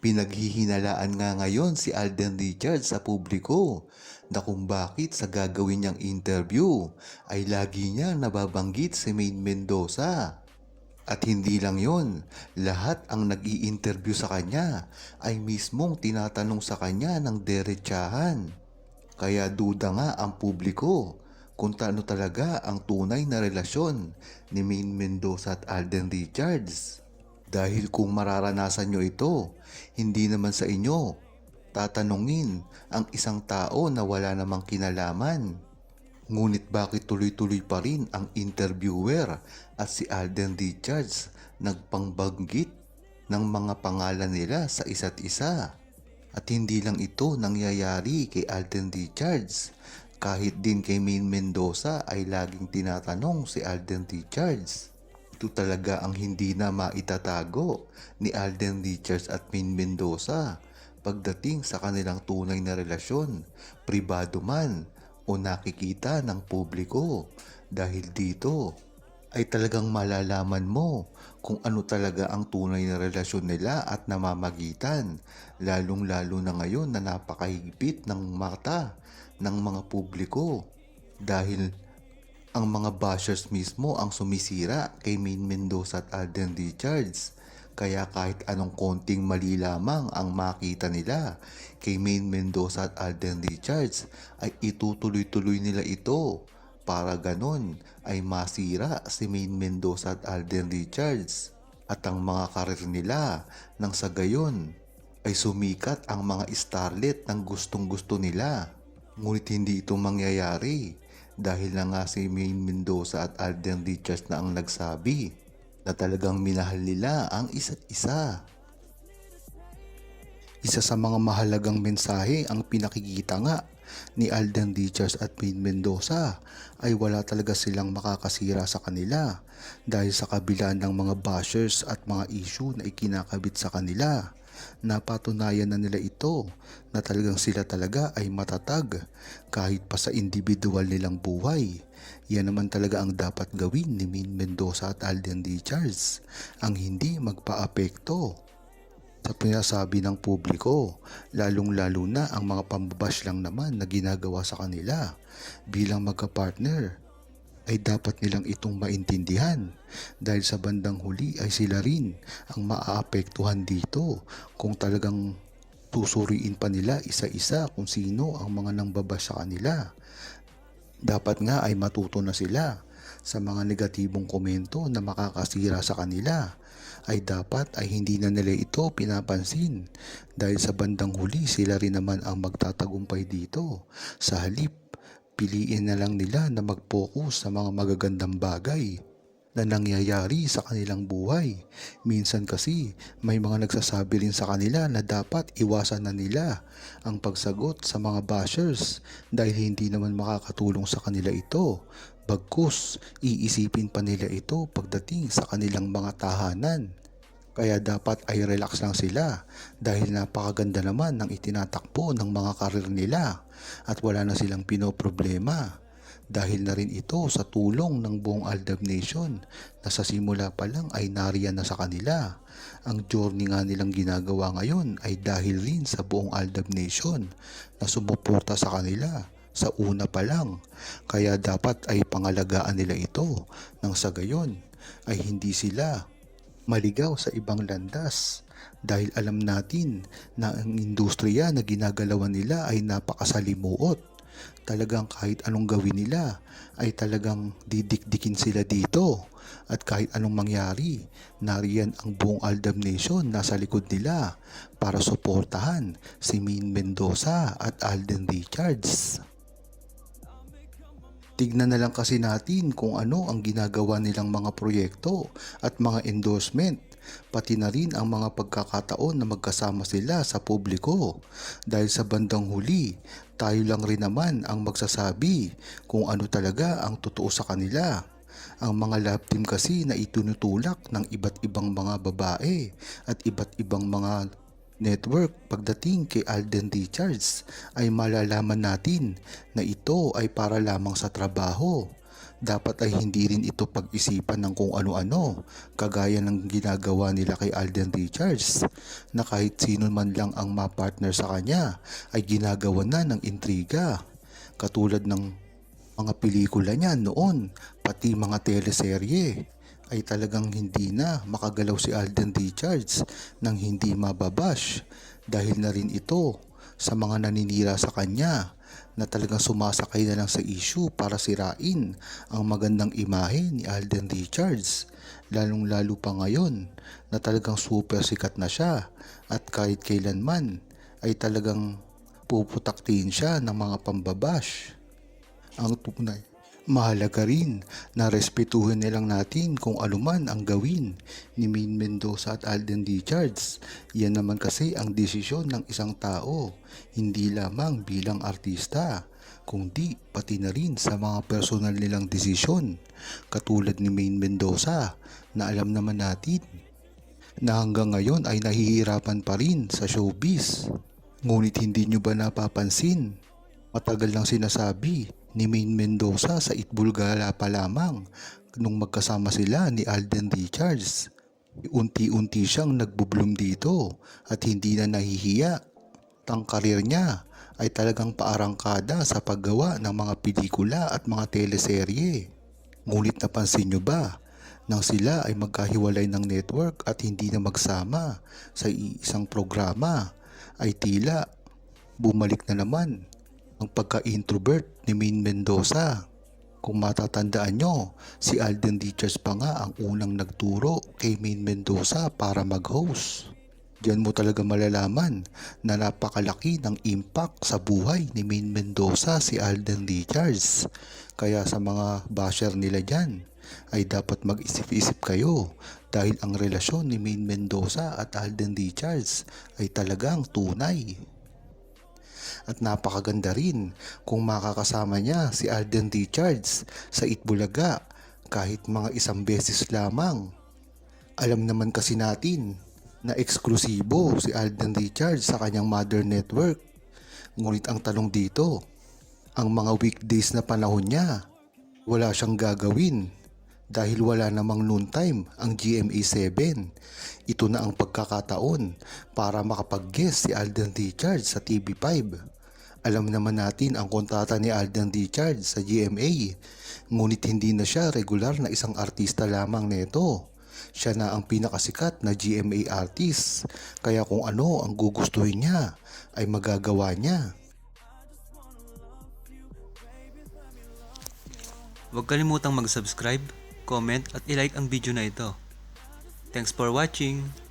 Pinaghihinalaan nga ngayon si Alden Richards sa publiko na kung bakit sa gagawin niyang interview ay lagi niyang nababanggit si Maine Mendoza. At hindi lang yon, lahat ang nag-i-interview sa kanya ay mismong tinatanong sa kanya ng derechahan. Kaya duda nga ang publiko kung ano talaga ang tunay na relasyon ni Maine Mendoza at Alden Richards. Dahil kung mararanasan nyo ito, hindi naman sa inyo tatanungin ang isang tao na wala namang kinalaman. Ngunit bakit tuloy-tuloy pa rin ang interviewer at si Alden Richards nagpangbanggit ng mga pangalan nila sa isa't isa? At hindi lang ito nangyayari kay Alden Richards. Kahit din kay Maine Mendoza ay laging tinatanong si Alden Richards. Ito talaga ang hindi na maitatago ni Alden Richards at Maine Mendoza pagdating sa kanilang tunay na relasyon, pribado man o nakikita ng publiko. Dahil dito ay talagang malalaman mo kung ano talaga ang tunay na relasyon nila at namamagitan, lalong-lalo na ngayon na napakahigpit ng mata ng mga publiko dahil ang mga bashers mismo ang sumisira kay Maine Mendoza at Alden Richards. Kaya kahit anong konting mali lamang ang makita nila kay Maine Mendoza at Alden Richards ay itutuloy-tuloy nila ito para ganon ay masira si Maine Mendoza at Alden Richards at ang mga karir nila nang sa gayon ay sumikat ang mga starlet ng gustong gusto nila. Ngunit hindi ito mangyayari dahil na nga si Maine Mendoza at Alden Richards na ang nagsabi na talagang minahal nila ang isa't isa. Isa sa mga mahalagang mensahe ang pinakikita nga ni Alden Richards at Maine Mendoza ay wala talaga silang makakasira sa kanila dahil sa kabila ng mga bashers at mga issue na ikinakabit sa kanila. Napatunayan na nila ito na talagang sila talaga ay matatag kahit pa sa individual nilang buhay. Yan naman talaga ang dapat gawin ni Maine Mendoza at Alden Richards, ang hindi magpaapekto sa pinasabi ng publiko, lalong-lalo na ang mga pambabash lang naman na ginagawa sa kanila bilang magka-partner ay dapat nilang itong maintindihan dahil sa bandang huli ay sila rin ang maaapektuhan dito kung talagang susuriin pa nila isa-isa kung sino ang mga nangbabash sa kanila. Dapat nga ay matuto na sila sa mga negatibong komento na makakasira sa kanila ay dapat ay hindi na nila ito pinapansin dahil sa bandang huli sila rin naman ang magtatagumpay dito. Sa halip, piliin na lang nila na mag-focus sa mga magagandang bagay na nangyayari sa kanilang buhay. Minsan kasi may mga nagsasabi rin sa kanila na dapat iwasan na nila ang pagsagot sa mga bashers dahil hindi naman makakatulong sa kanila ito. Bagkus, iisipin pa nila ito pagdating sa kanilang mga tahanan. Kaya dapat ay relax lang sila dahil napakaganda naman ng itinatakbo ng mga karir nila at wala na silang pinoproblema. Dahil na rin ito sa tulong ng buong Aldab Nation na sa simula pa lang ay nariyan na sa kanila. Ang journey nga nilang ginagawa ngayon ay dahil rin sa buong Aldab Nation na sumuporta sa kanila sa una pa lang. Kaya dapat ay pangalagaan nila ito nang sa gayon ay hindi sila maligaw sa ibang landas dahil alam natin na ang industriya na ginagalawan nila ay napakasalimuot. Talagang kahit anong gawin nila ay talagang didikdikin sila dito at kahit anong mangyari, nariyan ang buong Aldab Nation nasa likod nila para suportahan si Maine Mendoza at Alden Richards. Tignan na lang kasi natin kung ano ang ginagawa nilang mga proyekto at mga endorsement, pati na rin ang mga pagkakataon na magkasama sila sa publiko. Dahil sa bandang huli, tayo lang rin naman ang magsasabi kung ano talaga ang totoo sa kanila. Ang mga love team kasi na itinutulak ng iba't ibang mga babae at iba't ibang mga network pagdating kay Alden Richards ay malalaman natin na ito ay para lamang sa trabaho Dapat ay hindi rin ito pag-isipan ng kung ano-ano, kagaya ng ginagawa nila kay Alden Richards, na kahit sino man lang ang mapartner sa kanya ay ginagawa na ng intriga. Katulad ng mga pelikula niya noon, pati mga teleserye, ay talagang hindi na makagalaw si Alden Richards nang hindi mababash dahil na rin ito sa mga naninira sa kanya na talagang sumasakay na lang sa issue para sirain ang magandang imahe ni Alden Richards. Lalong lalo pa ngayon na talagang super sikat na siya at kahit kailanman ay talagang puputaktin siya ng mga pambabash. Ang tunay, mahalaga rin na respetuhin nilang natin kung anuman ang gawin ni Maine Mendoza at Alden Richards. Yan naman kasi ang desisyon ng isang tao, hindi lamang bilang artista, kundi pati na rin sa mga personal nilang desisyon. Katulad ni Maine Mendoza na alam naman natin na hanggang ngayon ay nahihirapan pa rin sa showbiz. Ngunit hindi nyo ba napapansin? Matagal lang sinasabi ni Maine Mendoza sa Itbulgala pa lamang nung magkasama sila ni Alden Richards. Unti-unti siyang nagbubloom dito at hindi na nahihiya. Ang karir niya ay talagang paarangkada sa paggawa ng mga pelikula at mga teleserye. Ngunit napansin nyo ba nang sila ay magkahiwalay ng network at hindi na magsama sa isang programa ay tila bumalik na naman ang pagka-introvert ni Maine Mendoza. Kung matatandaan nyo, si Alden Richards pa nga ang unang nagturo kay Maine Mendoza para mag-host. Diyan mo talaga malalaman na napakalaki ng impact sa buhay ni Maine Mendoza si Alden Richards. Kaya sa mga basher nila dyan, ay dapat mag-isip-isip kayo dahil ang relasyon ni Maine Mendoza at Alden Richards ay talagang tunay. At napakaganda rin kung makakasama niya si Alden Richards sa Itbulaga kahit mga isang beses lamang. Alam naman kasi natin na eksklusibo si Alden Richards sa kanyang mother network. Ngunit ang tanong dito, ang mga weekdays na panahon niya, wala siyang gagawin dahil wala namang noon time ang GMA7. Ito na ang pagkakataon para makapag-guest si Alden Richards sa TV5. Alam naman natin ang kontrata ni Alden Richards sa GMA, ngunit hindi na siya regular na isang artista lamang neto. Siya na ang pinakasikat na GMA artist, kaya kung ano ang gugustuhin niya ay magagawa niya. Huwag kalimutang mag-subscribe, comment at i-like ang video na ito. Thanks for watching!